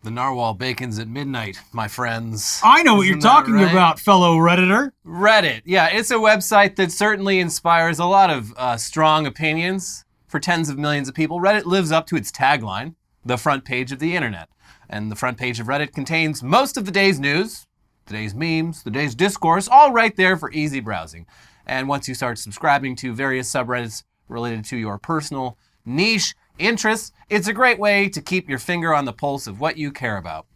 The narwhal bacons at midnight, my friends. I know what you're Isn't that talking right? about, fellow Redditor. Reddit. Yeah, it's a website that certainly inspires a lot of strong opinions for tens of millions of people. Reddit lives up to its tagline, the front page of the internet. And the front page of Reddit contains most of the day's news, the day's memes, the day's discourse, all right there for easy browsing. And once you start subscribing to various subreddits related to your personal niche interests, it's a great way to keep your finger on the pulse of what you care about.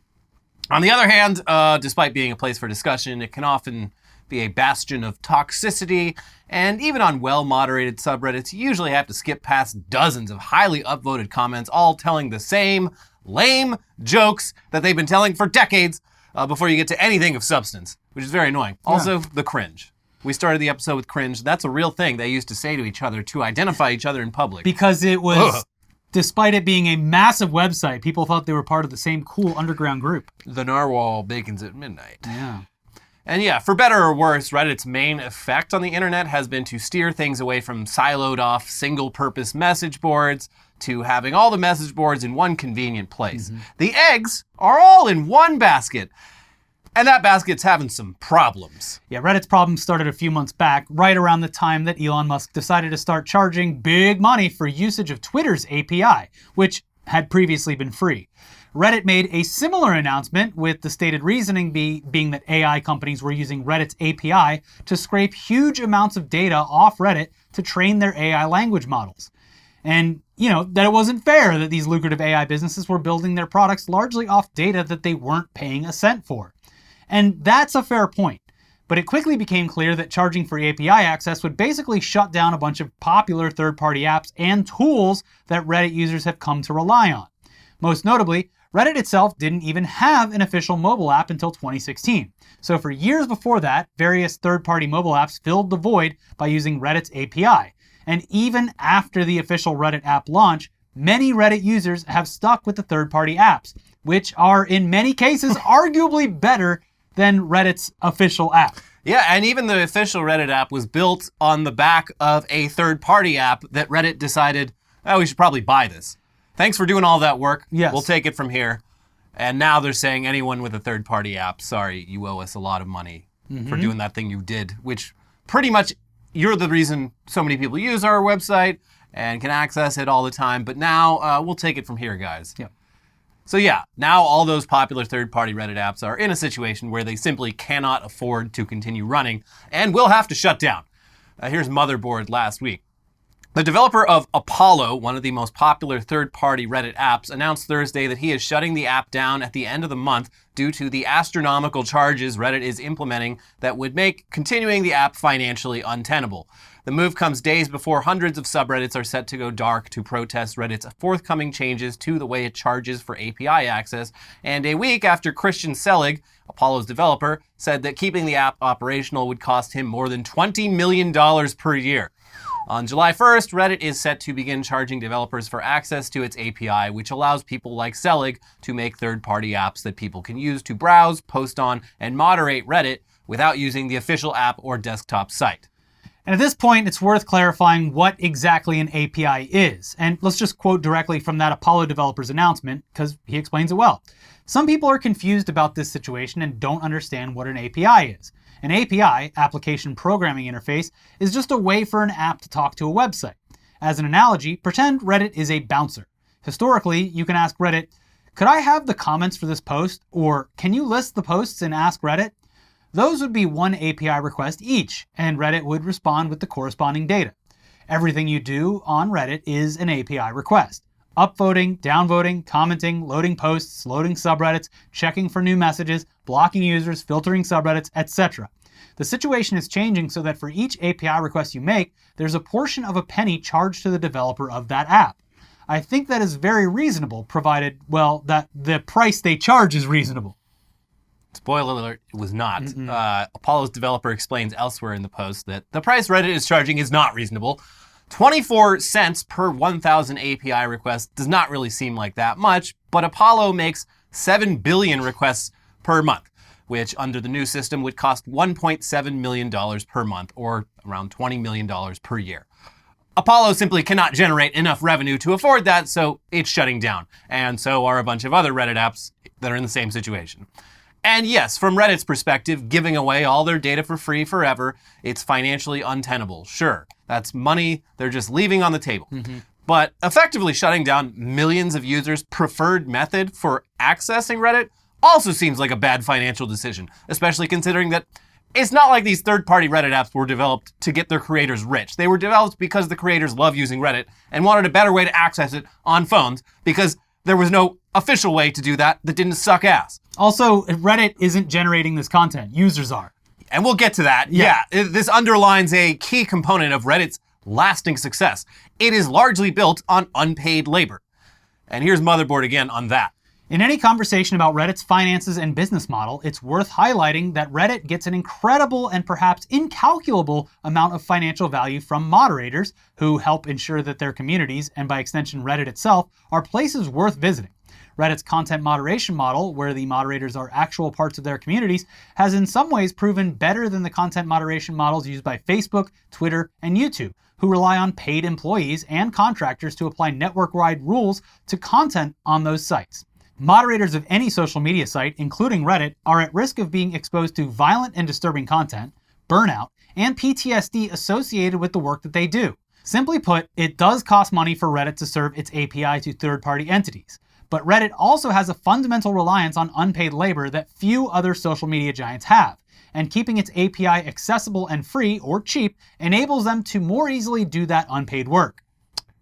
On the other hand, despite being a place for discussion, it can often be a bastion of toxicity, and even on well-moderated subreddits, you usually have to skip past dozens of highly upvoted comments, all telling the same lame jokes that they've been telling for decades before you get to anything of substance, which is very annoying. Yeah. Also, the cringe. We started the episode with cringe. That's a real thing they used to say to each other to identify each other in public. Because it was, despite it being a massive website, people thought they were part of the same cool underground group. The narwhal bacons at midnight. Yeah. And yeah, for better or worse, Reddit's main effect on the internet has been to steer things away from siloed off single-purpose message boards to having all the message boards in one convenient place. The eggs are all in one basket, and that basket's having some problems. Yeah, Reddit's problem started a few months back, right around the time that Elon Musk decided to start charging big money for usage of Twitter's API, which had previously been free. Reddit made a similar announcement, with the stated reasoning being that AI companies were using Reddit's API to scrape huge amounts of data off Reddit to train their AI language models. And, that it wasn't fair that these lucrative AI businesses were building their products largely off data that they weren't paying a cent for. And that's a fair point. But it quickly became clear that charging for API access would basically shut down a bunch of popular third-party apps and tools that Reddit users have come to rely on. Most notably, Reddit itself didn't even have an official mobile app until 2016. So for years before that, various third-party mobile apps filled the void by using Reddit's API. And even after the official Reddit app launch, many Reddit users have stuck with the third-party apps, which are in many cases arguably better than Reddit's official app. Yeah, and even the official Reddit app was built on the back of a third-party app that Reddit decided, we should probably buy this. Thanks for doing all that work. Yes. We'll take it from here. And now they're saying anyone with a third-party app, sorry, you owe us a lot of money for doing that thing you did, which pretty much you're the reason so many people use our website and can access it all the time. But now we'll take it from here, guys. Yeah. So yeah, now all those popular third-party Reddit apps are in a situation where they simply cannot afford to continue running and will have to shut down. Here's Motherboard last week. The developer of Apollo, one of the most popular third-party Reddit apps, announced Thursday that he is shutting the app down at the end of the month due to the astronomical charges Reddit is implementing that would make continuing the app financially untenable. The move comes days before hundreds of subreddits are set to go dark to protest Reddit's forthcoming changes to the way it charges for API access, and a week after Christian Selig, Apollo's developer, said that keeping the app operational would cost him more than $20 million per year. On July 1st, Reddit is set to begin charging developers for access to its API, which allows people like Selig to make third-party apps that people can use to browse, post on, and moderate Reddit without using the official app or desktop site. And at this point, it's worth clarifying what exactly an API is. And let's just quote directly from that Apollo developer's announcement, because he explains it well. Some people are confused about this situation and don't understand what an API is. An API, application programming interface, is just a way for an app to talk to a website. As an analogy, pretend Reddit is a bouncer. Historically, you can ask Reddit, could I have the comments for this post? Or can you list the posts in Ask Reddit? Those would be one API request each, and Reddit would respond with the corresponding data. Everything you do on Reddit is an API request. Upvoting, downvoting, commenting, loading posts, loading subreddits, checking for new messages, blocking users, filtering subreddits, etc. The situation is changing so that for each API request you make, there's a portion of a penny charged to the developer of that app. I think that is very reasonable, provided, that the price they charge is reasonable. Spoiler alert, it was not. Apollo's developer explains elsewhere in the post that the price Reddit is charging is not reasonable. 24 cents per 1,000 API requests does not really seem like that much, but Apollo makes 7 billion requests per month, which under the new system would cost $1.7 million per month, or around $20 million per year. Apollo simply cannot generate enough revenue to afford that, so it's shutting down. And so are a bunch of other Reddit apps that are in the same situation. And yes, from Reddit's perspective, giving away all their data for free forever, it's financially untenable. Sure, that's money they're just leaving on the table. But effectively shutting down millions of users' preferred method for accessing Reddit also seems like a bad financial decision, especially considering that it's not like these third-party Reddit apps were developed to get their creators rich. They were developed because the creators love using Reddit and wanted a better way to access it on phones because there was no official way to do that didn't suck ass. Also, Reddit isn't generating this content. Users are. And we'll get to that. Yeah, this underlines a key component of Reddit's lasting success. It is largely built on unpaid labor. And here's Motherboard again on that. In any conversation about Reddit's finances and business model, it's worth highlighting that Reddit gets an incredible and perhaps incalculable amount of financial value from moderators who help ensure that their communities, and by extension Reddit itself, are places worth visiting. Reddit's content moderation model, where the moderators are actual parts of their communities, has in some ways proven better than the content moderation models used by Facebook, Twitter, and YouTube, who rely on paid employees and contractors to apply network-wide rules to content on those sites. Moderators of any social media site, including Reddit, are at risk of being exposed to violent and disturbing content, burnout, and PTSD associated with the work that they do. Simply put, it does cost money for Reddit to serve its API to third-party entities. But Reddit also has a fundamental reliance on unpaid labor that few other social media giants have, and keeping its API accessible and free, or cheap, enables them to more easily do that unpaid work.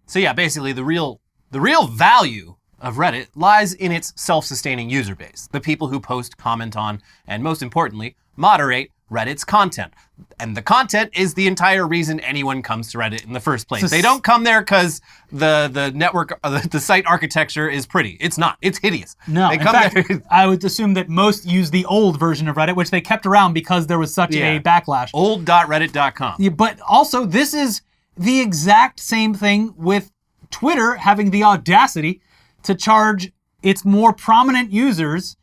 So yeah, basically the real value of Reddit lies in its self-sustaining user base, the people who post, comment on, and most importantly, moderate Reddit's content. And the content is the entire reason anyone comes to Reddit in the first place. They don't come there because the network, the site architecture is pretty. It's not. It's hideous. No, they in come fact, there. I would assume that most use the old version of Reddit, which they kept around because there was such a backlash. Old.reddit.com. Yeah, but also, this is the exact same thing with Twitter having the audacity to charge its more prominent users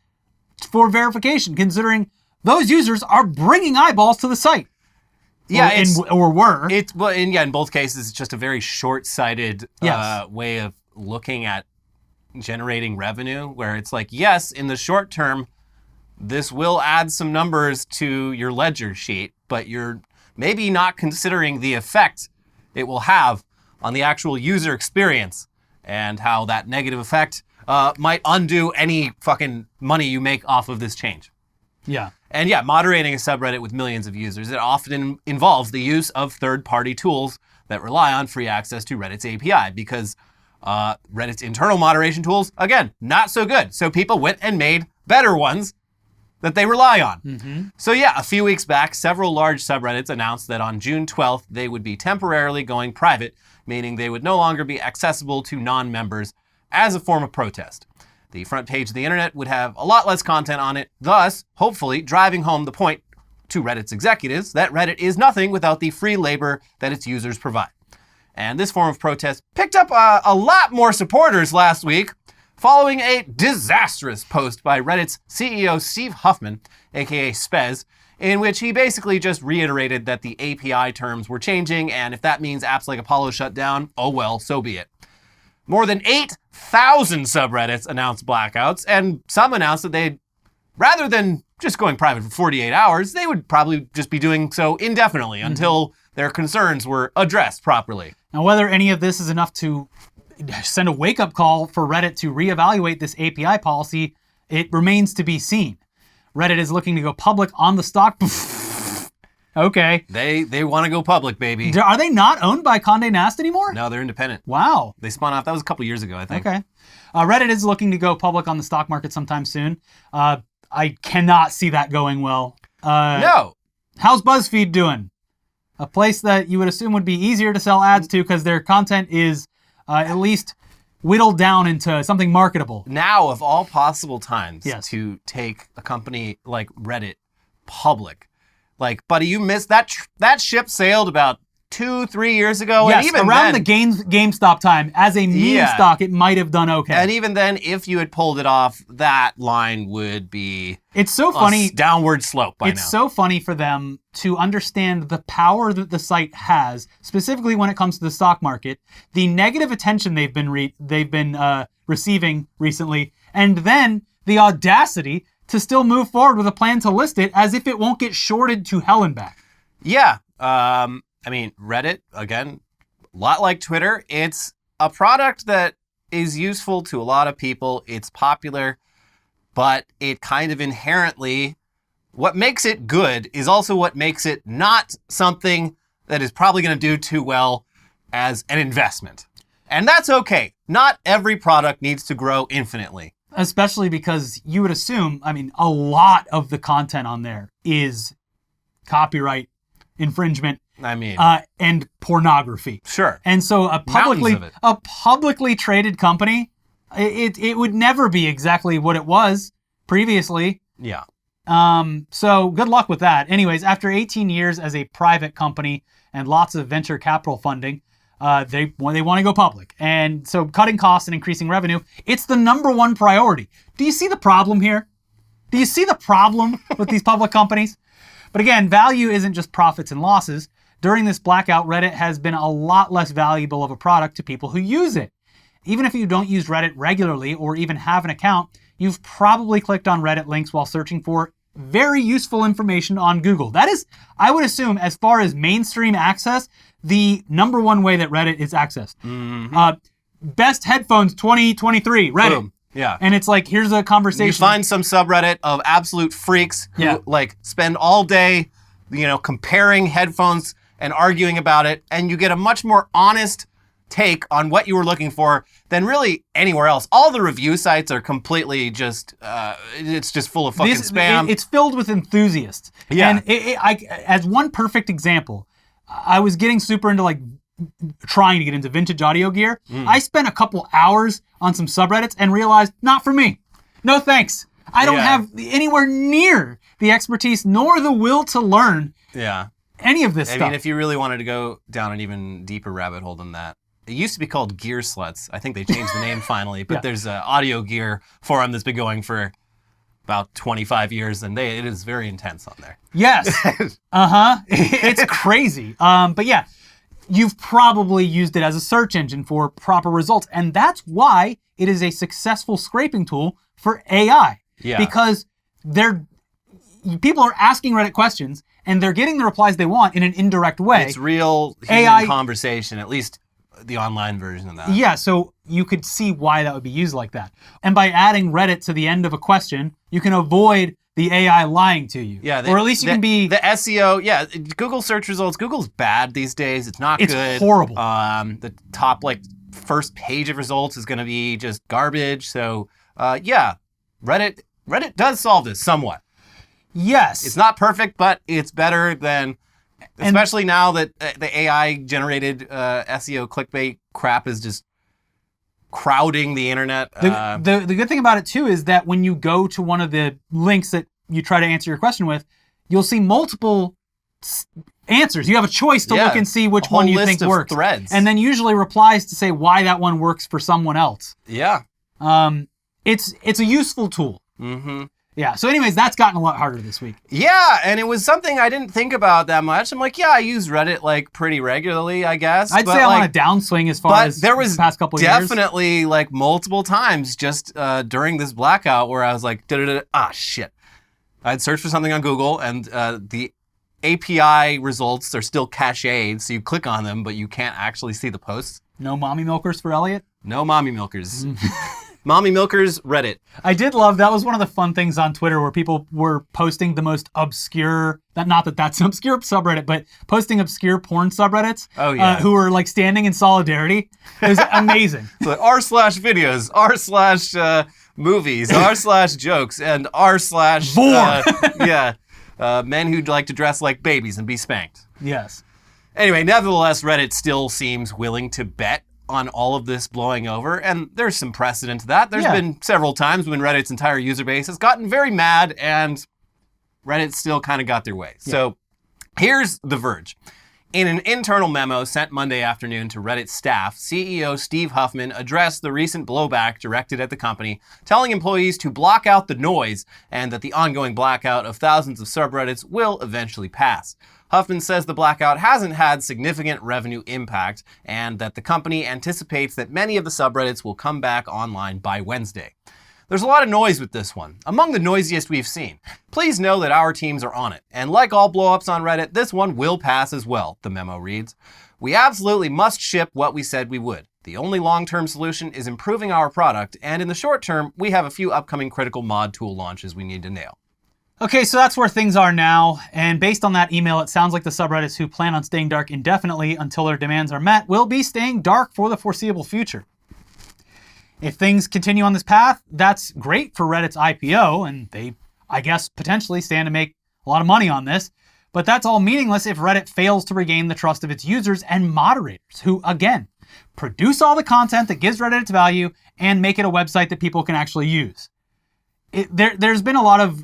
for verification, considering those users are bringing eyeballs to the site. Yeah, or were. In both cases, it's just a very short-sighted way of looking at generating revenue, where it's like, yes, in the short term, this will add some numbers to your ledger sheet, but you're maybe not considering the effect it will have on the actual user experience and how that negative effect might undo any fucking money you make off of this change. Yeah. And yeah, moderating a subreddit with millions of users, it often involves the use of third-party tools that rely on free access to Reddit's API because Reddit's internal moderation tools, again, not so good. So people went and made better ones that they rely on. So yeah, a few weeks back, several large subreddits announced that on June 12th, they would be temporarily going private, meaning they would no longer be accessible to non-members as a form of protest. The front page of the internet would have a lot less content on it, thus, hopefully, driving home the point to Reddit's executives that Reddit is nothing without the free labor that its users provide. And this form of protest picked up a lot more supporters last week, following a disastrous post by Reddit's CEO Steve Huffman, aka Spez, in which he basically just reiterated that the API terms were changing, and if that means apps like Apollo shut down, oh well, so be it. More than 8,000 subreddits announced blackouts, and some announced that they'd, rather than just going private for 48 hours, they would probably just be doing so indefinitely until their concerns were addressed properly. Now, whether any of this is enough to send a wake-up call for Reddit to reevaluate this API policy, it remains to be seen. Reddit is looking to go public on the stock. Okay. They want to go public, baby. Are they not owned by Condé Nast anymore? No, they're independent. Wow. They spun off. That was a couple years ago, I think. Okay. Reddit is looking to go public on the stock market sometime soon. I cannot see that going well. No. How's BuzzFeed doing? A place that you would assume would be easier to sell ads to because their content is at least whittled down into something marketable. Now, of all possible times to take a company like Reddit public, like, buddy, you missed that. That ship sailed about 2-3 years ago. Yes, and even around then, the GameStop time, as a meme stock, it might have done okay. And even then, if you had pulled it off, that line would be it's so funny downward slope by now. It's so funny for them to understand the power that the site has, specifically when it comes to the stock market, the negative attention they've been receiving recently, and then the audacity to still move forward with a plan to list it as if it won't get shorted to hell and back. Yeah. I mean, Reddit, again, a lot like Twitter. It's a product that is useful to a lot of people. It's popular, but it kind of inherently, what makes it good is also what makes it not something that is probably going to do too well as an investment. And that's okay. Not every product needs to grow infinitely. Especially because you would assume, I mean, a lot of the content on there is copyright infringement. I mean, and pornography. Sure. And so a publicly traded company, it would never be exactly what it was previously. Yeah. So good luck with that. Anyways, after 18 years as a private company and lots of venture capital funding, they want to go public. And so cutting costs and increasing revenue, it's the number one priority. Do you see the problem here? Do you see the problem with these public companies? But again, value isn't just profits and losses. During this blackout, Reddit has been a lot less valuable of a product to people who use it. Even if you don't use Reddit regularly or even have an account, you've probably clicked on Reddit links while searching for very useful information on Google. That is, I would assume, as far as mainstream access, the number one way that Reddit is accessed. Mm-hmm. Best headphones 2023, Reddit. Boom. Yeah. And it's like, here's a conversation. You find some subreddit of absolute freaks who like spend all day, comparing headphones and arguing about it, and you get a much more honest take on what you were looking for than really anywhere else. All the review sites are completely just, it's just full of fucking spam. It's filled with enthusiasts. Yeah. And as one perfect example, I was getting super into trying to get into vintage audio gear. I spent a couple hours on some subreddits and realized, not for me. No thanks. I don't have anywhere near the expertise nor the will to learn any of this stuff. I mean, if you really wanted to go down an even deeper rabbit hole than that, it used to be called Gear Sluts. I think they changed the name finally, but there's an audio gear forum that's been going for about 25 years, and it is very intense on there. Yes. It's crazy. But yeah, you've probably used it as a search engine for proper results, and that's why it is a successful scraping tool for AI. Yeah. Because people are asking Reddit questions, and they're getting the replies they want in an indirect way. It's real human AI conversation, at least the online version of that. Yeah, so you could see why that would be used like that. And by adding Reddit to the end of a question, you can avoid the AI lying to you. Yeah, or at least you can be... The SEO, Google search results. Google's bad these days. It's not good. It's horrible. The top, first page of results is going to be just garbage. So, Reddit does solve this somewhat. Yes. It's not perfect, but it's better than... Especially now that the AI-generated SEO clickbait crap is just crowding the internet. The good thing about it, too, is that when you go to one of the links that you try to answer your question with, you'll see multiple answers. You have a choice to look and see which one you think works. Threads. And then usually replies to say why that one works for someone else. Yeah. It's a useful tool. Mm-hmm. Yeah, so anyways, that's gotten a lot harder this week. Yeah, and it was something I didn't think about that much. I'm like, I use Reddit pretty regularly, I guess. I'd say I'm on a downswing as far as there was the past couple of years. Definitely multiple times just during this blackout where I was like, shit. I'd search for something on Google and the API results are still cached, so you click on them, but you can't actually see the posts. No mommy milkers for Elliot? No mommy milkers. Mommy milkers, Reddit. I did love, that was one of the fun things on Twitter where people were posting the most obscure, not that that's an obscure subreddit, but posting obscure porn subreddits. Oh, yeah. Who were standing in solidarity. It was amazing. So r/videos, r/movies, r/jokes, and r/vor. Men who'd like to dress like babies and be spanked. Yes. Anyway, nevertheless, Reddit still seems willing to bet on all of this blowing over, and there's some precedent to that. There's been several times when Reddit's entire user base has gotten very mad, and Reddit still kind of got their way. So here's The Verge. In an internal memo sent Monday afternoon to Reddit staff, CEO Steve Huffman addressed the recent blowback directed at the company, telling employees to block out the noise and that the ongoing blackout of thousands of subreddits will eventually pass. Huffman says the blackout hasn't had significant revenue impact and that the company anticipates that many of the subreddits will come back online by Wednesday. There's a lot of noise with this one, among the noisiest we've seen. Please know that our teams are on it, and like all blowups on Reddit, this one will pass as well, the memo reads. We absolutely must ship what we said we would. The only long-term solution is improving our product, and in the short term, we have a few upcoming critical mod tool launches we need to nail. Okay, so that's where things are now, and based on that email, it sounds like the subreddits who plan on staying dark indefinitely until their demands are met will be staying dark for the foreseeable future. If things continue on this path, that's great for Reddit's IPO, and they, I guess, potentially stand to make a lot of money on this, but that's all meaningless if Reddit fails to regain the trust of its users and moderators, who, again, produce all the content that gives Reddit its value and make it a website that people can actually use. There's been a lot of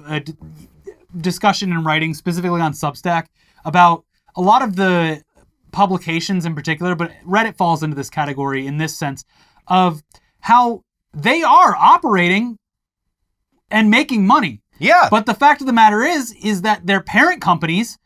discussion and writing, specifically on Substack, about a lot of the publications in particular, but Reddit falls into this category in this sense of how they are operating and making money. Yeah. But the fact of the matter is that their parent companies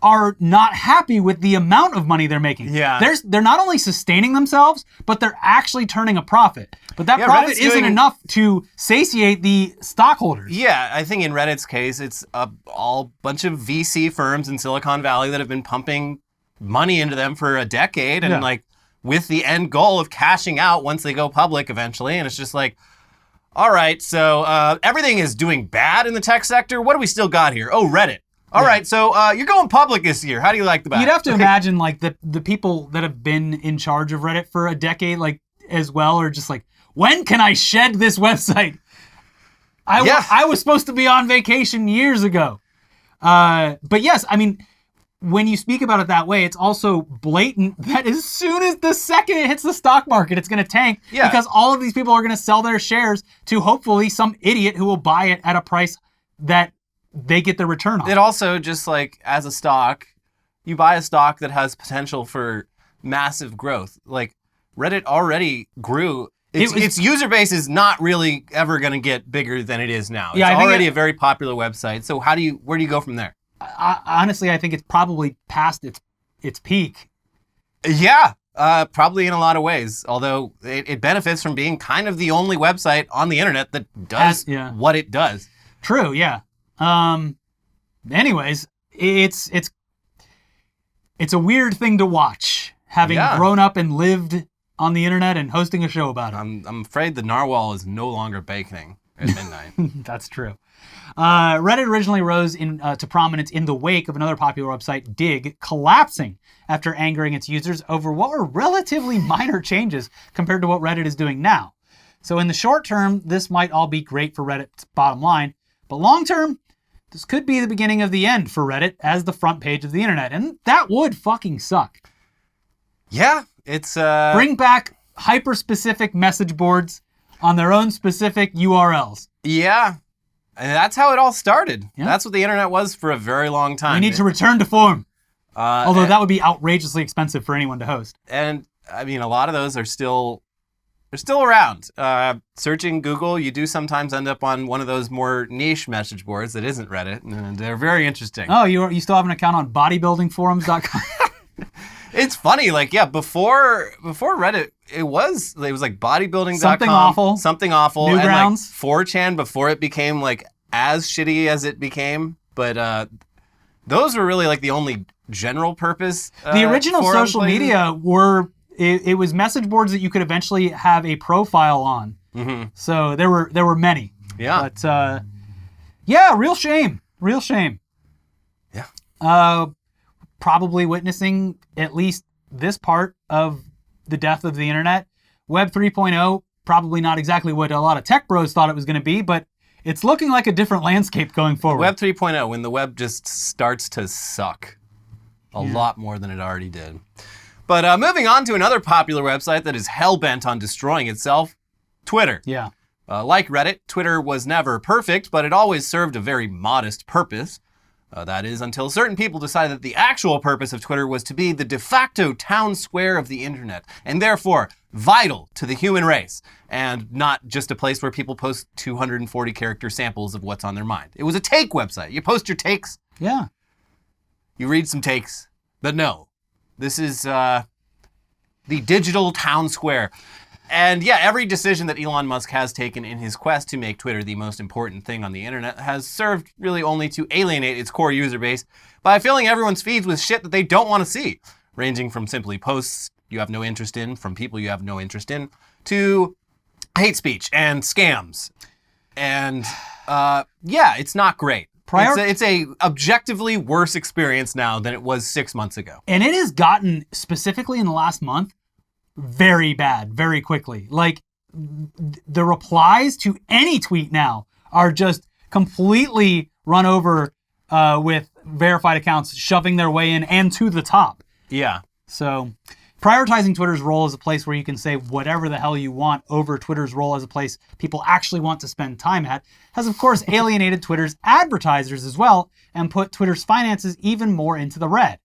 are not happy with the amount of money they're making. Yeah. They're not only sustaining themselves, but they're actually turning a profit. But that profit Reddit's isn't enough to satiate the stockholders. Yeah, I think in Reddit's case, it's all bunch of VC firms in Silicon Valley that have been pumping money into them for a decade and like with the end goal of cashing out once they go public eventually. And it's just like, all right, so everything is doing bad in the tech sector. What do we still got here? Oh, Reddit. All right, so you're going public this year. How do you like the back? You'd have to imagine like the people that have been in charge of Reddit for a decade, like as well, are just like, when can I shed this website? I was supposed to be on vacation years ago. But yes, I mean, when you speak about it that way, it's also blatant that as soon as the second it hits the stock market, it's going to tank because all of these people are going to sell their shares to hopefully some idiot who will buy it at a price that they get their return on. It also just like as a stock, you buy a stock that has potential for massive growth. Like Reddit already grew. Its user base is not really ever going to get bigger than it is now. It's already a very popular website. So where do you go from there? Honestly, I think it's probably past its peak. Yeah, probably in a lot of ways. Although it benefits from being kind of the only website on the internet that does what it does. True. Yeah. Anyways, it's a weird thing to watch, having grown up and lived on the internet and hosting a show about it. I'm afraid the narwhal is no longer baking at midnight. That's true. Reddit originally rose to prominence in the wake of another popular website, Dig, collapsing after angering its users over what were relatively minor changes compared to what Reddit is doing now. So in the short term, this might all be great for Reddit's bottom line, but long term, this could be the beginning of the end for Reddit as the front page of the internet, and that would fucking suck. Yeah, it's bring back hyper-specific message boards on their own specific URLs. Yeah. And that's how it all started. Yeah. That's what the internet was for a very long time. We need to return to form. Although that would be outrageously expensive for anyone to host. And I mean, a lot of those are still around. Searching Google, you do sometimes end up on one of those more niche message boards that isn't Reddit, and they're very interesting. Oh, you still have an account on bodybuildingforums.com? It's funny, like, before Reddit, it was like bodybuilding.com. Something awful. Newgrounds. And like 4chan before it became like as shitty as it became. But those were really like the only general purpose. The original social media were, it was message boards that you could eventually have a profile on. Mm-hmm. So there were many. Yeah. But real shame. Real shame. Yeah. Probably witnessing at least this part of the death of the internet. Web 3.0, probably not exactly what a lot of tech bros thought it was going to be, but it's looking like a different landscape going forward. Web 3.0, when the web just starts to suck a lot more than it already did. But moving on to another popular website that is hell-bent on destroying itself, Twitter. Yeah. Like Reddit, Twitter was never perfect, but it always served a very modest purpose. That is, until certain people decided that the actual purpose of Twitter was to be the de facto town square of the internet, and therefore vital to the human race, and not just a place where people post 240-character samples of what's on their mind. It was a take website. You post your takes. Yeah. You read some takes. But no, this is the digital town square. And yeah, every decision that Elon Musk has taken in his quest to make Twitter the most important thing on the internet has served really only to alienate its core user base by filling everyone's feeds with shit that they don't want to see, ranging from simply posts you have no interest in from people you have no interest in to hate speech and scams. And yeah, it's not great. It's a objectively worse experience now than it was 6 months ago. And it has gotten, specifically in the last month, very bad, very quickly. Like, the replies to any tweet now are just completely run over with verified accounts shoving their way in and to the top. Yeah. So, prioritizing Twitter's role as a place where you can say whatever the hell you want over Twitter's role as a place people actually want to spend time at has, of course, alienated Twitter's advertisers as well and put Twitter's finances even more into the red.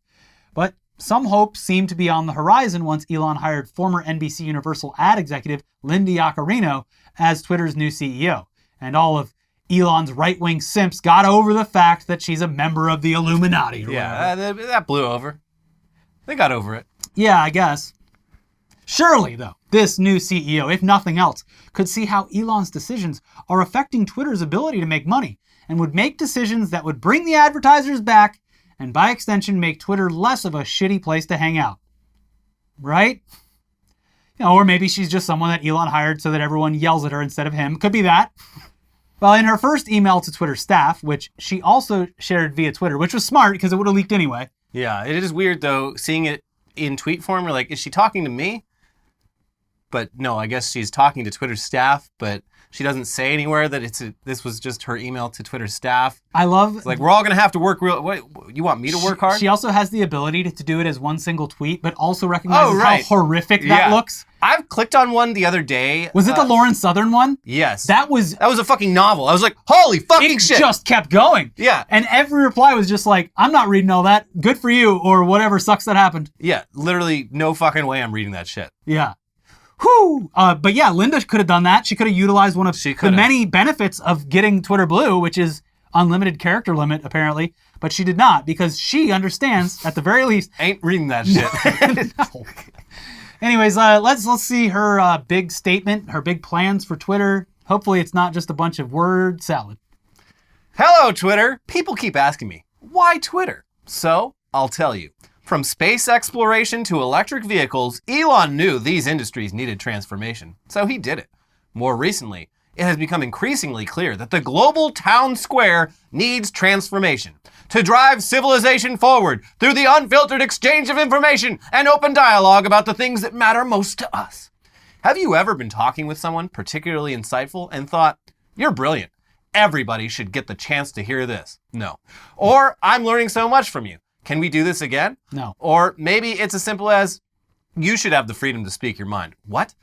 But some hope seemed to be on the horizon once Elon hired former NBC Universal ad executive Linda Yaccarino as Twitter's new CEO. And all of Elon's right-wing simps got over the fact that she's a member of the Illuminati. Yeah, that blew over. They got over it. Yeah, I guess. Surely, though, this new CEO, if nothing else, could see how Elon's decisions are affecting Twitter's ability to make money and would make decisions that would bring the advertisers back and by extension make Twitter less of a shitty place to hang out. Right? You know, or maybe she's just someone that Elon hired so that everyone yells at her instead of him. Could be that. Well, in her first email to Twitter staff, which she also shared via Twitter, which was smart because it would have leaked anyway. Yeah, it is weird, though, seeing it in tweet form. We're like, is she talking to me? But no, I guess she's talking to Twitter's staff, but she doesn't say anywhere that this was just her email to Twitter's staff. I love... It's like, we're all going to have to work real... Wait, you want me to work hard? She also has the ability to do it as one single tweet, but also recognizes how horrific that looks. I've clicked on one the other day. Was it the Lauren Southern one? Yes. That was a fucking novel. I was like, holy fucking shit. It just kept going. Yeah. And every reply was just like, I'm not reading all that. Good for you, or whatever sucks that happened. Yeah, literally no fucking way I'm reading that shit. Yeah. Whew. But yeah, Linda could have done that. She could have utilized one of the many benefits of getting Twitter Blue, which is unlimited character limit, apparently. But she did not, because she understands, at the very least... Ain't reading that shit. No. Anyways, let's see her big statement, her big plans for Twitter. Hopefully it's not just a bunch of word salad. Hello, Twitter. People keep asking me, why Twitter? So, I'll tell you. From space exploration to electric vehicles, Elon knew these industries needed transformation, so he did it. More recently, it has become increasingly clear that the global town square needs transformation to drive civilization forward through the unfiltered exchange of information and open dialogue about the things that matter most to us. Have you ever been talking with someone particularly insightful and thought, you're brilliant, everybody should get the chance to hear this? No. Or, I'm learning so much from you. Can we do this again? No. Or maybe it's as simple as, you should have the freedom to speak your mind. What?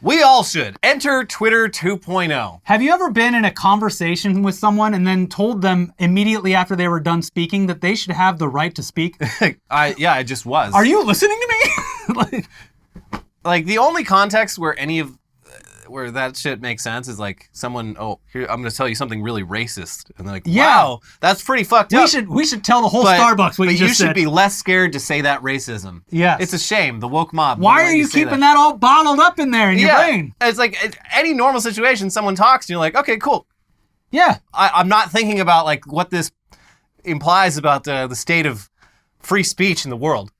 We all should. Enter Twitter 2.0. Have you ever been in a conversation with someone and then told them immediately after they were done speaking that they should have the right to speak? I just was. Are you listening to me? like the only context where where that shit makes sense is like someone, here, I'm going to tell you something really racist. And they're like, wow, that's pretty fucked up. We should tell the whole Starbucks what you just said. You should be less scared to say that racism. Yeah. It's a shame, the woke mob. Why are you keeping that all bottled up in there in your brain? It's like any normal situation, someone talks and you're like, okay, cool. Yeah. I'm not thinking about like what this implies about the state of free speech in the world.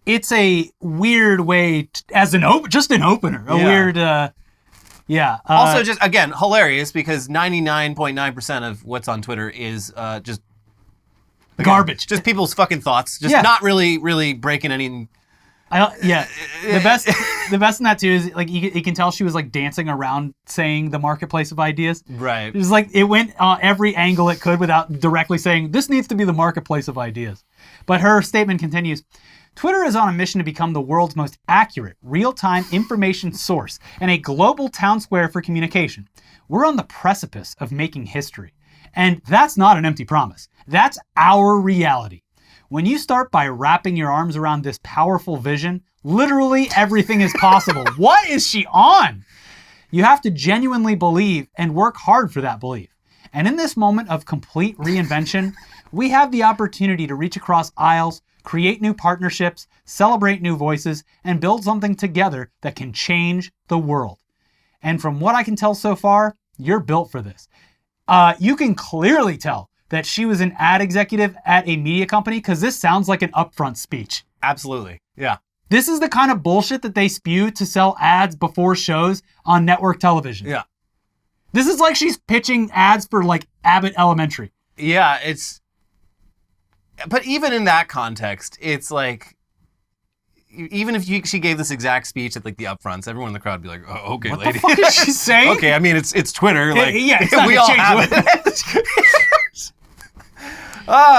It's a weird way, as an opener, weird... Yeah. Also, just, again, hilarious because 99.9% of what's on Twitter is just... garbage. Just people's fucking thoughts. Just not really breaking any... The best in that, too, is like you can tell she was like dancing around saying the marketplace of ideas. Right. It was like it went every angle it could without directly saying, this needs to be the marketplace of ideas. But her statement continues... Twitter is on a mission to become the world's most accurate, real-time information source and a global town square for communication. We're on the precipice of making history. And that's not an empty promise. That's our reality. When you start by wrapping your arms around this powerful vision, literally everything is possible. What is she on? You have to genuinely believe and work hard for that belief. And in this moment of complete reinvention, we have the opportunity to reach across aisles, create new partnerships, celebrate new voices, and build something together that can change the world. And from what I can tell so far, you're built for this. You can clearly tell that she was an ad executive at a media company because this sounds like an upfront speech. Absolutely. Yeah. This is the kind of bullshit that they spew to sell ads before shows on network television. Yeah. This is like she's pitching ads for like Abbott Elementary. Yeah, but even in that context, it's like, even if she gave this exact speech at like the upfronts, everyone in the crowd would be like, "Oh, okay, What lady." the fuck is she saying? Okay, I mean it's Twitter, like yeah, it's not we gonna all change have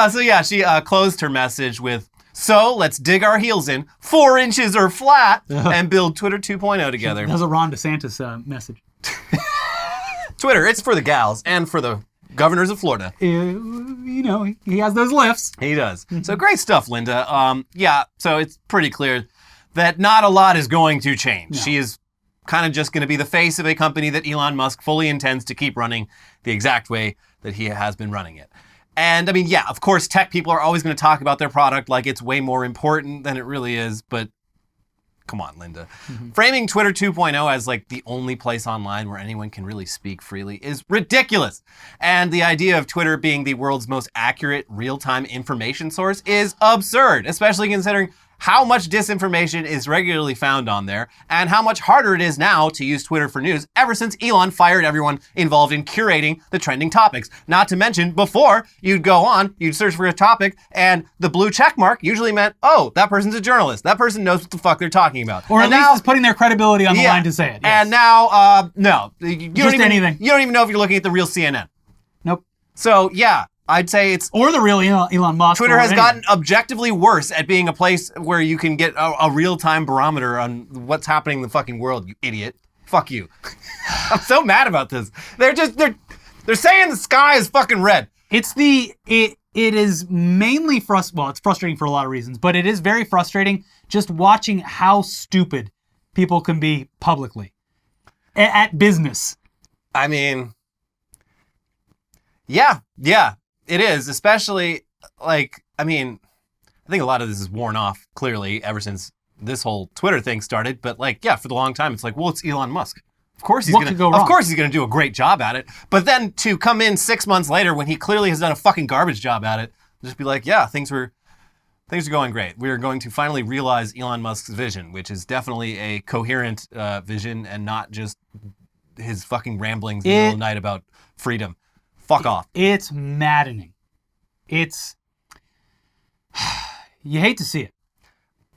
it. So yeah, she closed her message with, "So let's dig our heels in 4 inches or flat and build Twitter 2.0 together." That was a Ron DeSantis message. Twitter, it's for the gals and for the governors of Florida. You know, he has those lifts. He does. So great stuff, Linda. Yeah, so it's pretty clear that not a lot is going to change. No. She is kind of just going to be the face of a company that Elon Musk fully intends to keep running the exact way that he has been running it. And I mean, yeah, of course, tech people are always going to talk about their product like it's way more important than it really is, but come on, Linda. Framing Twitter 2.0 as like the only place online where anyone can really speak freely is ridiculous. And the idea of Twitter being the world's most accurate real-time information source is absurd, especially considering how much disinformation is regularly found on there and how much harder it is now to use Twitter for news ever since Elon fired everyone involved in curating the trending topics. Not to mention, before, you'd go on, you'd search for a topic, and the blue check mark usually meant, oh, that person's a journalist. That person knows what the fuck they're talking about. Or at least is putting their credibility on the line to say it. Yes. And now, no. You don't even know if you're looking at the real CNN. Nope. So, yeah. I'd say it's... Or the real Elon Musk. Twitter has gotten objectively worse at being a place where you can get a real-time barometer on what's happening in the fucking world, you idiot. Fuck you. I'm so mad about this. They're saying the sky is fucking red. It is mainly it's frustrating for a lot of reasons, but it is very frustrating just watching how stupid people can be publicly. At business. I mean... Yeah. It is, especially, like, I mean, I think a lot of this is worn off, clearly, ever since this whole Twitter thing started. But, like, yeah, for the long time, it's like, well, it's Elon Musk. Of course he's going to do a great job at it. But then to come in 6 months later when he clearly has done a fucking garbage job at it, just be like, yeah, things are going great. We're going to finally realize Elon Musk's vision, which is definitely a coherent vision and not just his fucking ramblings in the middle of the night about freedom. Fuck off. It's maddening. You hate to see it.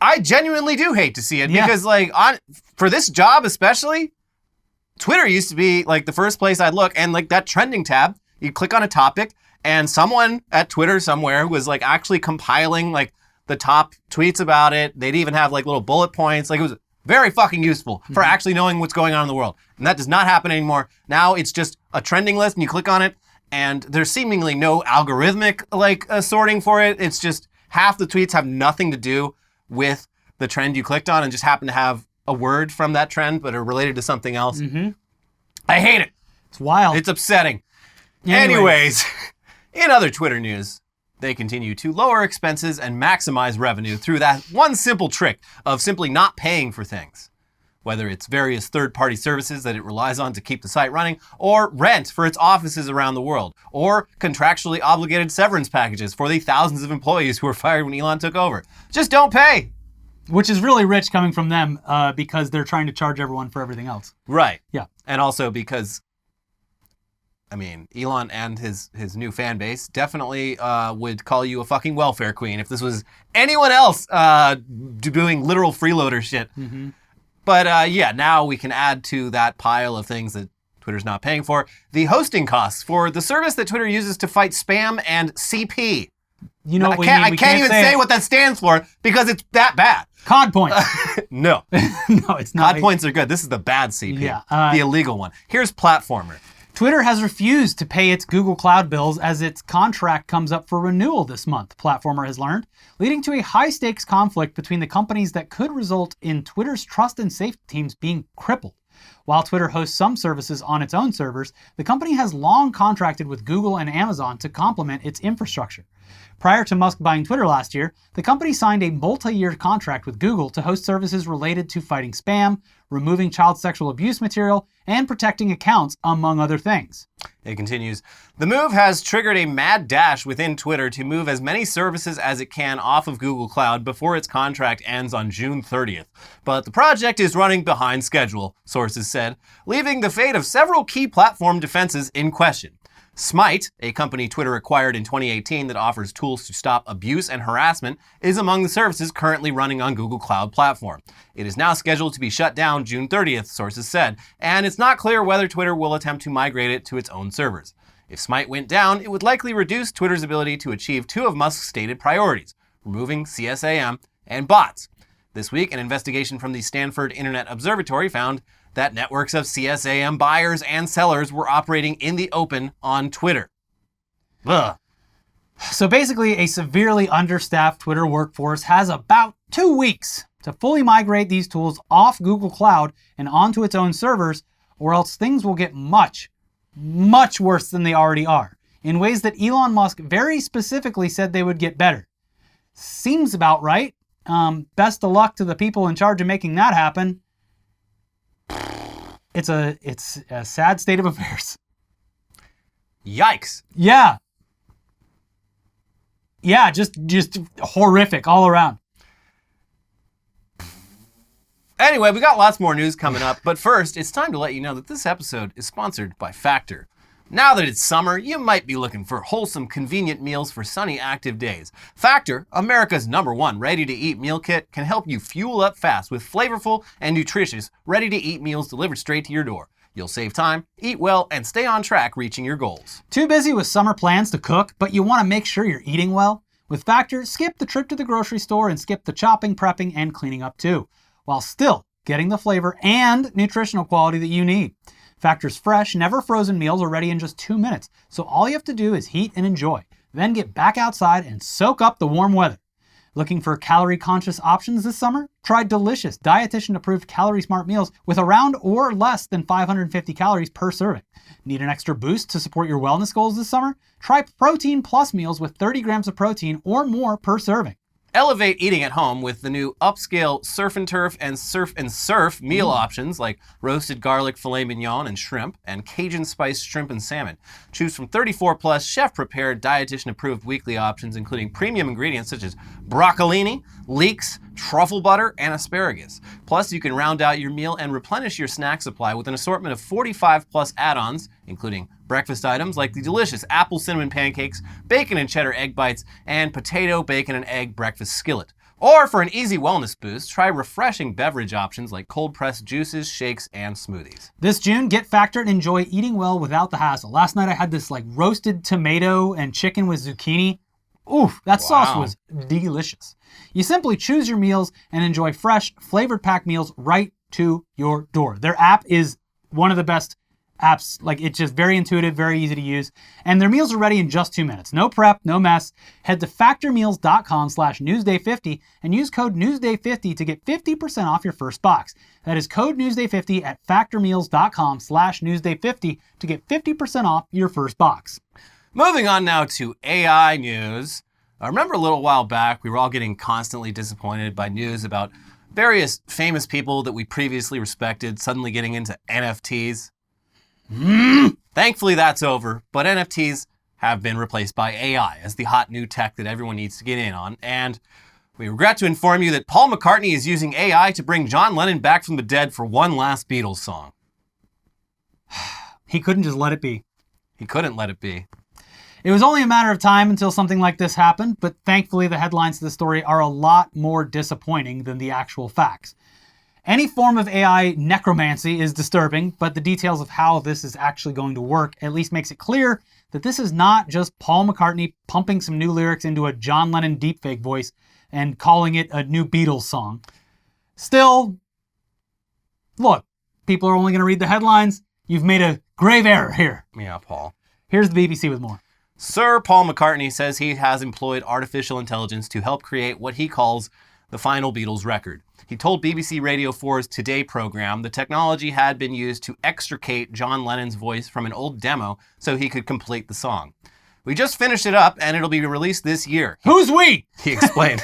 I genuinely do hate to see it because, like, for this job especially, Twitter used to be like the first place I'd look, and like that trending tab, you'd click on a topic, and someone at Twitter somewhere was like actually compiling like the top tweets about it. They'd even have like little bullet points. Like, it was very fucking useful for actually knowing what's going on in the world. And that does not happen anymore. Now it's just a trending list, and you click on it, and there's seemingly no algorithmic like sorting for it. It's just half the tweets have nothing to do with the trend you clicked on and just happen to have a word from that trend but are related to something else. I hate it. It's wild. It's upsetting. Anyways, in other Twitter news, they continue to lower expenses and maximize revenue through that one simple trick of simply not paying for things. Whether it's various third-party services that it relies on to keep the site running, or rent for its offices around the world, or contractually obligated severance packages for the thousands of employees who were fired when Elon took over. Just don't pay. Which is really rich coming from them because they're trying to charge everyone for everything else. Right. Yeah. And also because, I mean, Elon and his new fan base definitely would call you a fucking welfare queen if this was anyone else doing literal freeloader shit. But yeah, now we can add to that pile of things that Twitter's not paying for the hosting costs for the service that Twitter uses to fight spam and CP. You know what I can't even say what that stands for because it's that bad. COD points. No. No, it's not. COD points are good. This is the bad CP. Yeah. The illegal one. Here's Platformer. Twitter has refused to pay its Google Cloud bills as its contract comes up for renewal this month, Platformer has learned, leading to a high-stakes conflict between the companies that could result in Twitter's trust and safety teams being crippled. While Twitter hosts some services on its own servers, the company has long contracted with Google and Amazon to complement its infrastructure. Prior to Musk buying Twitter last year, the company signed a multi-year contract with Google to host services related to fighting spam, removing child sexual abuse material, and protecting accounts, among other things. It continues, the move has triggered a mad dash within Twitter to move as many services as it can off of Google Cloud before its contract ends on June 30th. But the project is running behind schedule, sources said, leaving the fate of several key platform defenses in question. Smite, a company Twitter acquired in 2018 that offers tools to stop abuse and harassment, is among the services currently running on Google Cloud Platform. It is now scheduled to be shut down June 30th, sources said, and it's not clear whether Twitter will attempt to migrate it to its own servers. If Smite went down, it would likely reduce Twitter's ability to achieve two of Musk's stated priorities, removing CSAM and bots. This week, an investigation from the Stanford Internet Observatory found that networks of CSAM buyers and sellers were operating in the open on Twitter. Ugh. So basically, a severely understaffed Twitter workforce has about 2 weeks to fully migrate these tools off Google Cloud and onto its own servers, or else things will get much, much worse than they already are, in ways that Elon Musk very specifically said they would get better. Seems about right. Best of luck to the people in charge of making that happen. It's a sad state of affairs. Yikes. Yeah. Yeah, just horrific all around. Anyway, we got lots more news coming up, but first, it's time to let you know that this episode is sponsored by Factor. Now that it's summer, you might be looking for wholesome, convenient meals for sunny, active days. Factor, America's #1 ready-to-eat meal kit, can help you fuel up fast with flavorful and nutritious, ready-to-eat meals delivered straight to your door. You'll save time, eat well, and stay on track reaching your goals. Too busy with summer plans to cook, but you want to make sure you're eating well? With Factor, skip the trip to the grocery store and skip the chopping, prepping, and cleaning up too, while still getting the flavor and nutritional quality that you need. Factor's fresh, never frozen meals are ready in just 2 minutes, so all you have to do is heat and enjoy. Then get back outside and soak up the warm weather. Looking for calorie-conscious options this summer? Try delicious, dietitian-approved calorie-smart meals with around or less than 550 calories per serving. Need an extra boost to support your wellness goals this summer? Try Protein Plus meals with 30 grams of protein or more per serving. Elevate eating at home with the new upscale Surf and Turf and Surf and Surf meal options like roasted garlic filet mignon and shrimp and Cajun spiced shrimp and salmon. Choose from 34 plus chef-prepared, dietitian-approved weekly options including premium ingredients such as broccolini, leeks, truffle butter, and asparagus. Plus, you can round out your meal and replenish your snack supply with an assortment of 45 plus add-ons, including breakfast items like the delicious apple cinnamon pancakes, bacon and cheddar egg bites, and potato, bacon, and egg breakfast skillet. Or for an easy wellness boost, try refreshing beverage options like cold-pressed juices, shakes, and smoothies. This June, get Factor and enjoy eating well without the hassle. Last night I had this roasted tomato and chicken with zucchini. Oof, that sauce was delicious. You simply choose your meals and enjoy fresh, flavored packed meals right to your door. Their app is one of the best apps. It's just very intuitive, very easy to use. And their meals are ready in just 2 minutes. No prep, no mess. Head to factormeals.com/newsday50 and use code newsday50 to get 50% off your first box. That is code newsday50 at factormeals.com/newsday50 to get 50% off your first box. Moving on now to AI news. I remember a little while back, we were all getting constantly disappointed by news about various famous people that we previously respected suddenly getting into NFTs. Thankfully, that's over, but NFTs have been replaced by AI as the hot new tech that everyone needs to get in on. And we regret to inform you that Paul McCartney is using AI to bring John Lennon back from the dead for one last Beatles song. He couldn't just let it be. He couldn't let it be. It was only a matter of time until something like this happened, but thankfully the headlines of the story are a lot more disappointing than the actual facts. Any form of AI necromancy is disturbing, but the details of how this is actually going to work at least makes it clear that this is not just Paul McCartney pumping some new lyrics into a John Lennon deepfake voice and calling it a new Beatles song. Still, look, people are only going to read the headlines. You've made a grave error here. Yeah, Paul. Here's the BBC with more. Sir Paul McCartney says he has employed artificial intelligence to help create what he calls the final Beatles record. He told BBC Radio 4's Today program the technology had been used to extricate John Lennon's voice from an old demo so he could complete the song. We just finished it up and it'll be released this year. Who's we? He explained.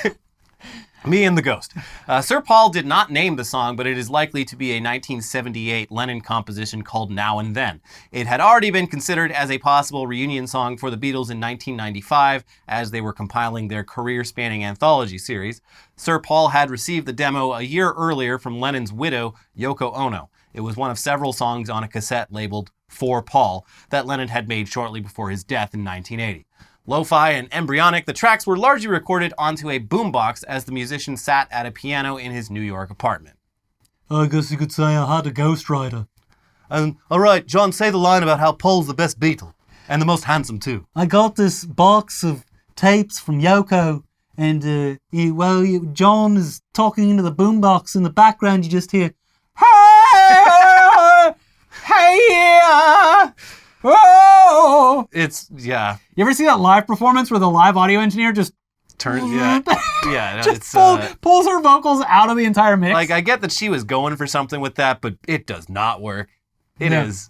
Me and the ghost. Sir Paul did not name the song, but it is likely to be a 1978 Lennon composition called Now and Then. It had already been considered as a possible reunion song for the Beatles in 1995 as they were compiling their career-spanning anthology series. Sir Paul had received the demo a year earlier from Lennon's widow, Yoko Ono. It was one of several songs on a cassette labeled For Paul that Lennon had made shortly before his death in 1980. Lo-fi and embryonic, the tracks were largely recorded onto a boombox as the musician sat at a piano in his New York apartment. I guess you could say I had a ghostwriter. All right, John, say the line about how Paul's the best Beatle, and the most handsome too. I got this box of tapes from Yoko, and John is talking into the boombox. In the background, you just hear, hey, hey, oh! It's, yeah. You ever see that live performance where the live audio engineer just turns, yeah. Yeah, just pulls her vocals out of the entire mix? Like, I get that she was going for something with that, but it does not work. It is.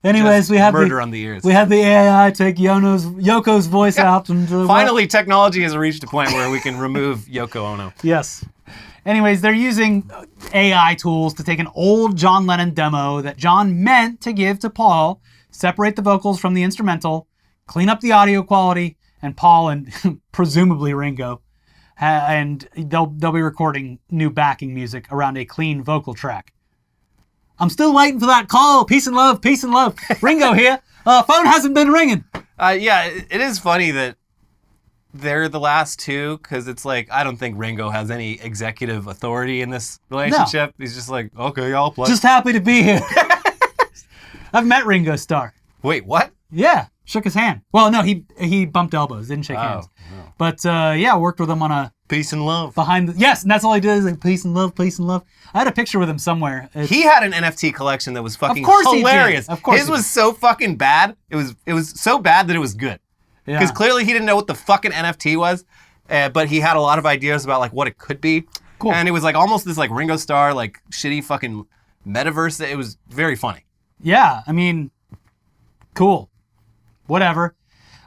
Anyways, we have murder on the ears. We have the AI take Yoko's voice out. And finally, technology has reached a point where we can remove Yoko Ono. Yes. Anyways, they're using AI tools to take an old John Lennon demo that John meant to give to Paul, separate the vocals from the instrumental, clean up the audio quality, and Paul and presumably Ringo, and they'll be recording new backing music around a clean vocal track. I'm still waiting for that call. Peace and love, peace and love. Ringo here. Phone hasn't been ringing. Yeah, it is funny that they're the last two, because it's like, I don't think Ringo has any executive authority in this relationship. No. He's just like, okay, I'll play. Just happy to be here. I've met Ringo Starr. Wait, what? Yeah, shook his hand. Well, no, he bumped elbows, didn't shake hands. No. But yeah, worked with him on a peace and love. Yes, and that's all he did is like peace and love, peace and love. I had a picture with him somewhere. He had an NFT collection that was fucking hilarious. Of course, his was so fucking bad. It was so bad that it was good. Because clearly he didn't know what the fucking NFT was, but he had a lot of ideas about like what it could be. Cool. And it was like almost this like Ringo Starr like shitty fucking metaverse. It was very funny. Yeah, I mean, cool. Whatever.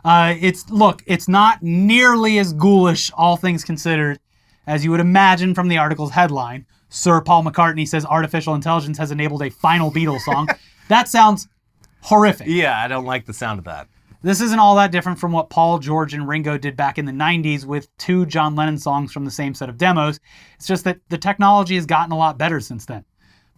It's not nearly as ghoulish, all things considered, as you would imagine from the article's headline. Sir Paul McCartney says artificial intelligence has enabled a final Beatles song. That sounds horrific. Yeah, I don't like the sound of that. This isn't all that different from what Paul, George, and Ringo did back in the 90s with 2 John Lennon songs from the same set of demos. It's just that the technology has gotten a lot better since then.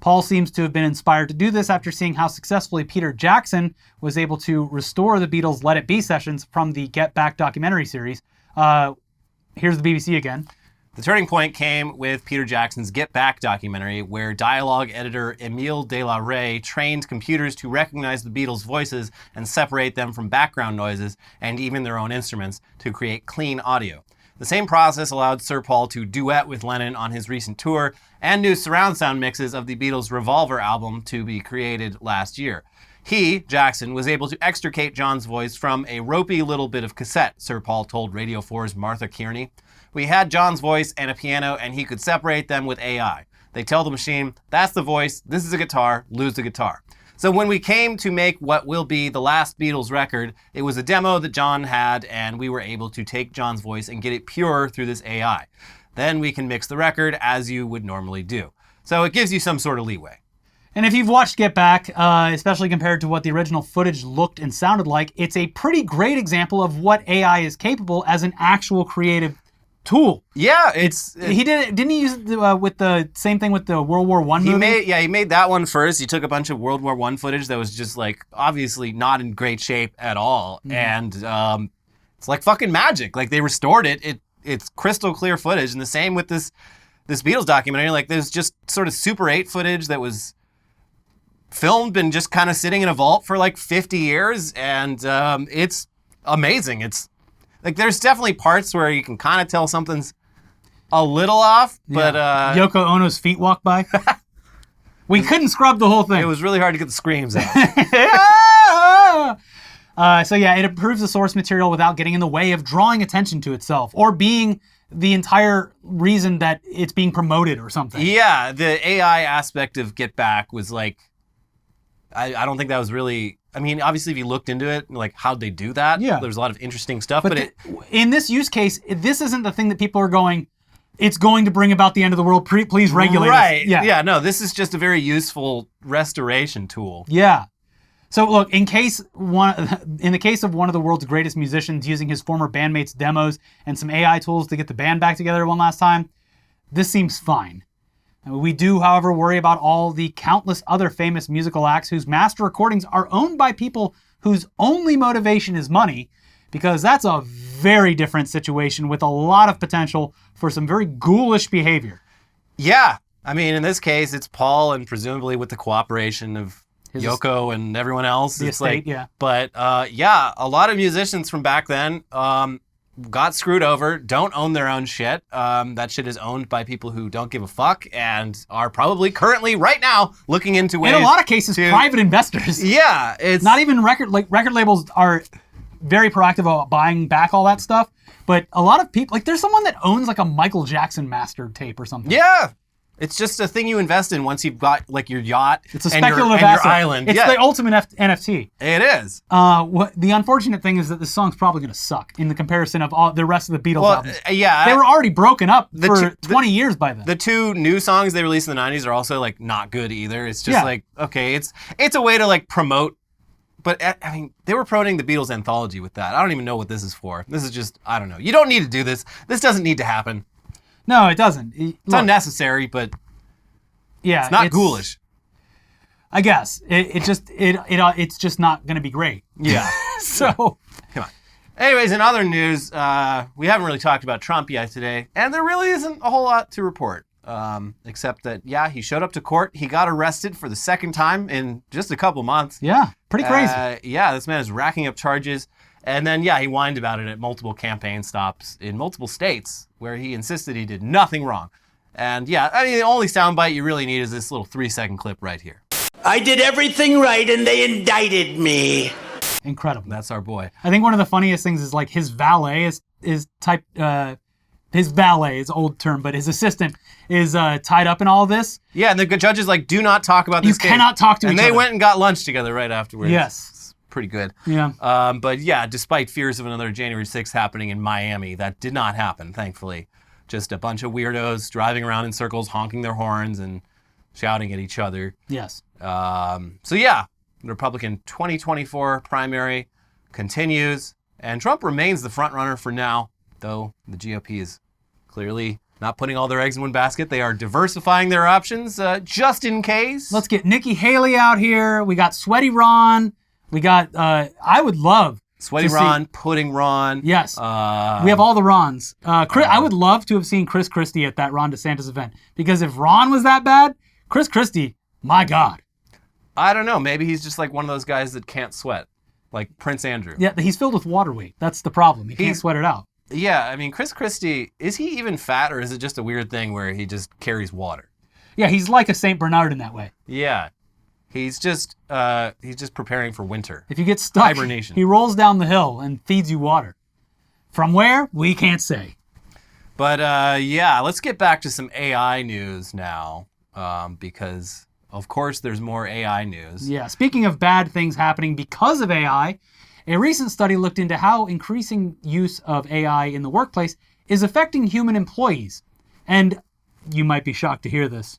Paul seems to have been inspired to do this after seeing how successfully Peter Jackson was able to restore the Beatles' Let It Be sessions from the Get Back documentary series. Here's the BBC again. The turning point came with Peter Jackson's Get Back documentary, where dialogue editor Emile de la Rey trained computers to recognize the Beatles' voices and separate them from background noises and even their own instruments to create clean audio. The same process allowed Sir Paul to duet with Lennon on his recent tour, and new surround sound mixes of the Beatles' Revolver album to be created last year. He, Jackson, was able to extricate John's voice from a ropey little bit of cassette, Sir Paul told Radio 4's Martha Kearney. We had John's voice and a piano, and he could separate them with AI. They tell the machine, that's the voice, this is a guitar, lose the guitar. So when we came to make what will be the last Beatles record, it was a demo that John had, and we were able to take John's voice and get it pure through this AI. Then we can mix the record as you would normally do. So it gives you some sort of leeway. And if you've watched Get Back, especially compared to what the original footage looked and sounded like, it's a pretty great example of what AI is capable as an actual creative tool. Yeah, he did it. Didn't he use it with the same thing with the World War I movie? He made that one first. He took a bunch of World War I footage that was just like obviously not in great shape at all, and it's like fucking magic. Like they restored it. It's crystal clear footage, and the same with this Beatles documentary. Like there's just sort of Super 8 footage that was filmed and just kind of sitting in a vault for like 50 years, and it's amazing. It's like there's definitely parts where you can kind of tell something's a little off, but Yoko Ono's feet walk by. We couldn't scrub the whole thing. It was really hard to get the screams out. So yeah, it improves the source material without getting in the way of drawing attention to itself or being the entire reason that it's being promoted or something. Yeah, the AI aspect of Get Back was like, I don't think that was really, I mean, obviously if you looked into it, like how'd they do that? Yeah. There's a lot of interesting stuff, But in this use case, this isn't the thing that people are going, it's going to bring about the end of the world, please regulate right. us. Yeah, no, this is just a very useful restoration tool. Yeah. So look, in the case of one of the world's greatest musicians using his former bandmates' demos and some AI tools to get the band back together one last time, this seems fine. We do, however, worry about all the countless other famous musical acts whose master recordings are owned by people whose only motivation is money, because that's a very different situation with a lot of potential for some very ghoulish behavior. Yeah. I mean, in this case, it's Paul and presumably with the cooperation of Yoko and everyone else. The estate, yeah. But yeah, a lot of musicians from back then got screwed over, don't own their own shit. That shit is owned by people who don't give a fuck and are probably currently right now looking into ways. In a lot of cases, private investors. Yeah, it's not even record labels are very proactive about buying back all that stuff. But a lot of people, like there's someone that owns like a Michael Jackson mastered tape or something. Yeah. It's just a thing you invest in once you've got like your yacht it's a speculative asset. Your island. It's the ultimate NFT. It is. The unfortunate thing is that this song's probably going to suck in the comparison of all the rest of the Beatles albums. Yeah. They were already broken up for 20 years by then. The two new songs they released in the 90s are also like not good either. It's just like, okay, it's a way to like promote. But I mean, they were promoting the Beatles anthology with that. I don't even know what this is for. This is just, I don't know. You don't need to do this. This doesn't need to happen. No, it doesn't. It's unnecessary, but it's not ghoulish. I guess it's just not going to be great. Yeah. So come on. Anyways, in other news, we haven't really talked about Trump yet today, and there really isn't a whole lot to report, except that he showed up to court. He got arrested for the second time in just a couple months. Yeah, pretty crazy. This man is racking up charges. And then, he whined about it at multiple campaign stops in multiple states where he insisted he did nothing wrong. And I mean, the only soundbite you really need is this little 3-second clip right here. I did everything right and they indicted me. Incredible. That's our boy. I think one of the funniest things is like his valet his valet is an old term, but his assistant is tied up in all this. Yeah, and the judge is like, do not talk about this case. You cannot talk to each other. And they went and got lunch together right afterwards. Yes. Pretty good. Yeah. But despite fears of another January 6th happening in Miami, that did not happen, thankfully. Just a bunch of weirdos driving around in circles, honking their horns and shouting at each other. Yes. The Republican 2024 primary continues, and Trump remains the front runner for now, though the GOP is clearly not putting all their eggs in one basket. They are diversifying their options just in case. Let's get Nikki Haley out here. We got Sweaty Ron. We got, I would love Sweaty Ron, Pudding Ron. Yes. We have all the Rons. I would love to have seen Chris Christie at that Ron DeSantis event, because if Ron was that bad, Chris Christie, my God. I don't know. Maybe he's just like one of those guys that can't sweat, like Prince Andrew. Yeah, he's filled with water weight. That's the problem. He can't sweat it out. Yeah, I mean, Chris Christie, is he even fat, or is it just a weird thing where he just carries water? Yeah, he's like a St. Bernard in that way. Yeah. He's just preparing for winter. If you get stuck, hibernation. He rolls down the hill and feeds you water. From where? We can't say. But let's get back to some AI news now, because of course there's more AI news. Yeah, speaking of bad things happening because of AI, a recent study looked into how increasing use of AI in the workplace is affecting human employees. And you might be shocked to hear this.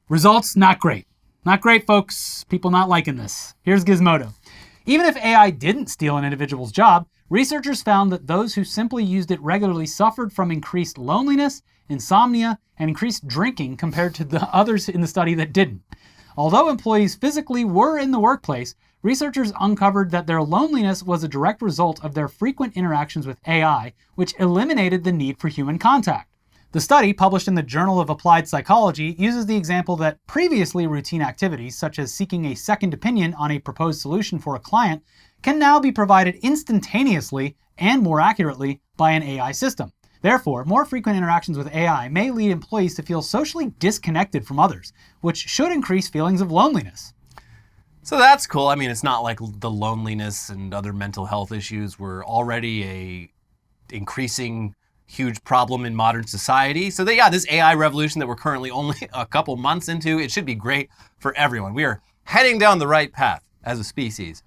Results, not great. Not great, folks. People not liking this. Here's Gizmodo. Even if AI didn't steal an individual's job, researchers found that those who simply used it regularly suffered from increased loneliness, insomnia, and increased drinking compared to the others in the study that didn't. Although employees physically were in the workplace, researchers uncovered that their loneliness was a direct result of their frequent interactions with AI, which eliminated the need for human contact. The study, published in the Journal of Applied Psychology, uses the example that previously routine activities, such as seeking a second opinion on a proposed solution for a client, can now be provided instantaneously and more accurately by an AI system. Therefore, more frequent interactions with AI may lead employees to feel socially disconnected from others, which should increase feelings of loneliness. So that's cool. I mean, it's not like the loneliness and other mental health issues were already a increasing huge problem in modern society. So this AI revolution that we're currently only a couple months into, it should be great for everyone. We are heading down the right path as a species.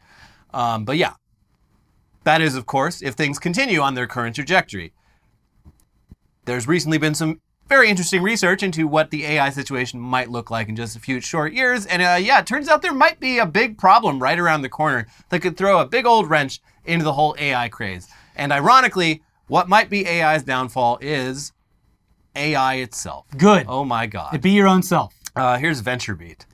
But yeah, that is, of course, if things continue on their current trajectory. There's recently been some very interesting research into what the AI situation might look like in just a few short years. And it turns out there might be a big problem right around the corner that could throw a big old wrench into the whole AI craze. And ironically, what might be AI's downfall is AI itself. Good. Oh my God. Be your own self. Here's VentureBeat.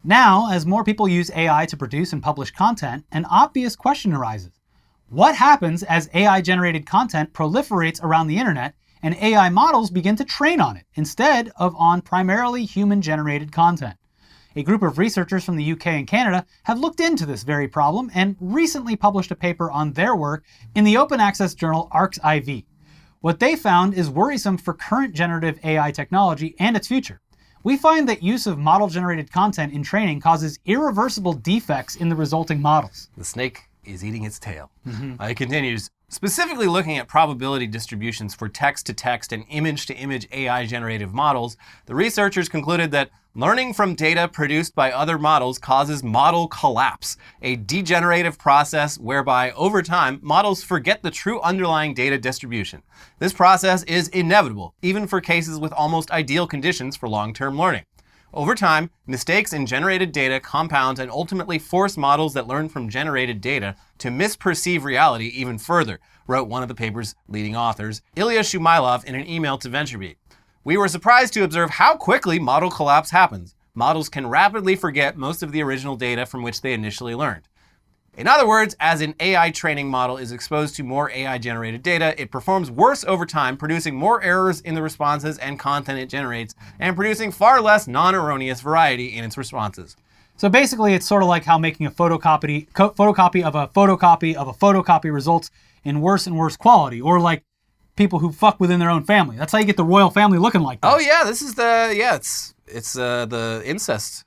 Now, as more people use AI to produce and publish content, an obvious question arises. What happens as AI-generated content proliferates around the internet and AI models begin to train on it instead of on primarily human-generated content? A group of researchers from the UK and Canada have looked into this very problem and recently published a paper on their work in the open access journal ArXiv. What they found is worrisome for current generative AI technology and its future. We find that use of model-generated content in training causes irreversible defects in the resulting models. The snake is eating its tail. It continues, specifically looking at probability distributions for text-to-text and image-to-image AI-generative models, the researchers concluded that learning from data produced by other models causes model collapse, a degenerative process whereby, over time, models forget the true underlying data distribution. This process is inevitable, even for cases with almost ideal conditions for long-term learning. Over time, mistakes in generated data compound and ultimately force models that learn from generated data to misperceive reality even further, wrote one of the paper's leading authors, Ilya Shumailov, in an email to VentureBeat. We were surprised to observe how quickly model collapse happens. Models can rapidly forget most of the original data from which they initially learned. In other words, as an AI training model is exposed to more AI-generated data, it performs worse over time, producing more errors in the responses and content it generates, and producing far less non-erroneous variety in its responses. So basically, it's sort of like how making a photocopy of a photocopy of a photocopy results in worse and worse quality, or like people who fuck within their own family. That's how you get the royal family looking like that. Oh yeah, this is it's the incest.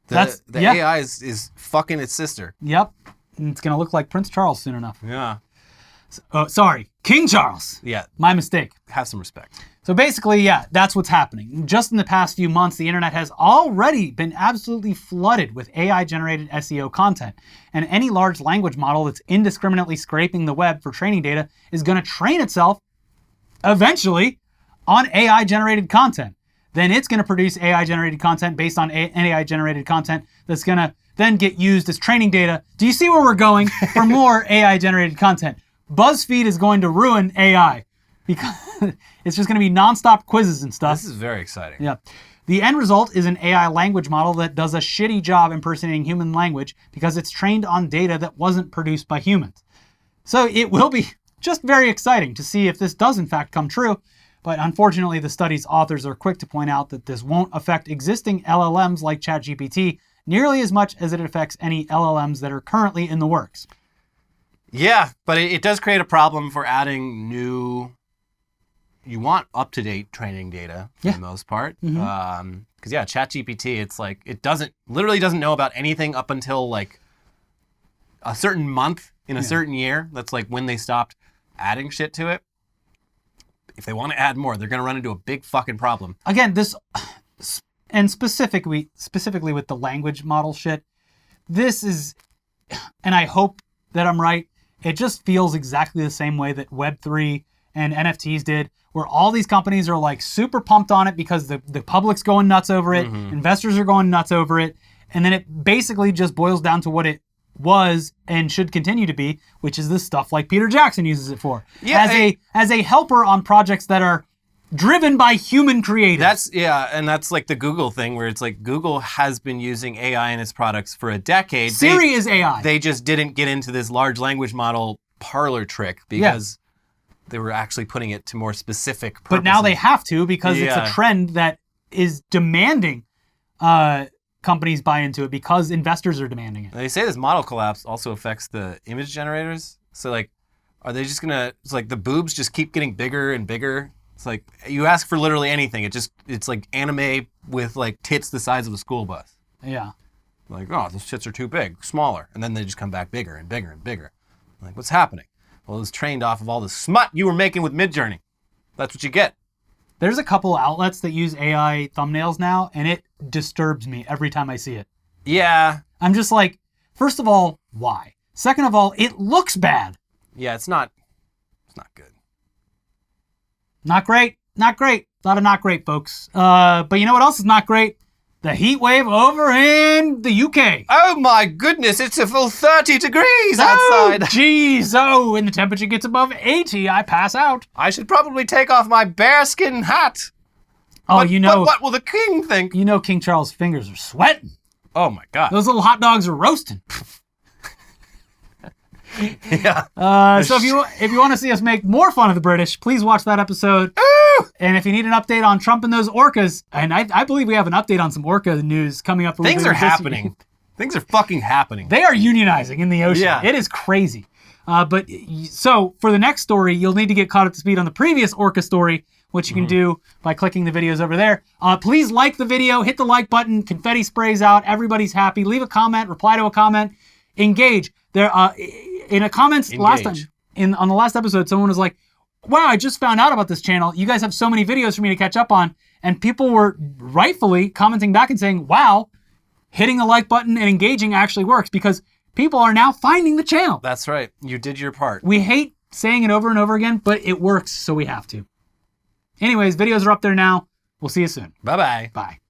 The AI is fucking its sister. Yep. And it's going to look like Prince Charles soon enough. Yeah. Sorry, King Charles. Yeah. My mistake. Have some respect. So basically, that's what's happening. Just in the past few months, the internet has already been absolutely flooded with AI-generated SEO content. And any large language model that's indiscriminately scraping the web for training data is going to train itself, eventually, on AI-generated content. Then it's going to produce AI-generated content based on AI-generated content that's going to then get used as training data. Do you see where we're going for more AI-generated content? BuzzFeed is going to ruin AI because it's just going to be nonstop quizzes and stuff. This is very exciting. Yeah. The end result is an AI language model that does a shitty job impersonating human language because it's trained on data that wasn't produced by humans. So it will be just very exciting to see if this does in fact come true. But unfortunately, the study's authors are quick to point out that this won't affect existing LLMs like ChatGPT nearly as much as it affects any LLMs that are currently in the works. Yeah, but it does create a problem for adding new... You want up-to-date training data for the most part. Because ChatGPT, it's like, it literally doesn't know about anything up until like a certain month in a certain year. That's like when they stopped adding shit to it. If they want to add more, they're going to run into a big fucking problem. Again, this, and specifically with the language model shit, this is, and I hope that I'm right, it just feels exactly the same way that Web3 and NFTs did, where all these companies are like super pumped on it because the public's going nuts over it, investors are going nuts over it, and then it basically just boils down to what it was and should continue to be, which is the stuff like Peter Jackson uses it for. Yeah, as a helper on projects that are driven by human creators. That's like the Google thing where it's like Google has been using AI in its products for a decade. Siri is AI. They just didn't get into this large language model parlor trick because they were actually putting it to more specific purposes. But now they have to because it's a trend that is demanding companies buy into it because investors are demanding it. They say this model collapse also affects the image generators. So like Are they just gonna? It's like the boobs just keep getting bigger and bigger. It's like you ask for literally anything. It's like anime with like tits the size of a school bus. Yeah. Like, oh, those tits are too big, smaller, and then they just come back bigger and bigger and bigger. Like, what's happening? Well, it was trained off of all the smut you were making with Midjourney. That's what you get. There's a couple outlets that use AI thumbnails now, and it disturbs me every time I see it. Yeah. I'm just like, first of all, why? Second of all, it looks bad. Yeah, it's not good. Not great. Not great. A lot of not great, folks. But you know what else is not great? The heat wave over in the UK. Oh my goodness, it's a full 30 degrees outside. Oh, jeez. Oh, when the temperature gets above 80, I pass out. I should probably take off my bearskin hat. Oh, But what will the king think? You know King Charles' fingers are sweating. Oh my God. Those little hot dogs are roasting. Yeah. So if you want to see us make more fun of the British, please watch that episode. Ooh! And if you need an update on Trump and those orcas, and I believe we have an update on some orca news coming up. Things are happening. Things are fucking happening. They are unionizing in the ocean. Yeah. It is crazy. So for the next story, you'll need to get caught up to speed on the previous orca story, which you can do by clicking the videos over there. Please like the video, hit the like button, confetti sprays out, everybody's happy. Leave a comment, reply to a comment, engage. There, in a comments last time, on the last episode, someone was like, wow, I just found out about this channel. You guys have so many videos for me to catch up on. And people were rightfully commenting back and saying, wow, hitting the like button and engaging actually works because people are now finding the channel. That's right. You did your part. We hate saying it over and over again, but it works, so we have to. Anyways, videos are up there now. We'll see you soon. Bye-bye. Bye.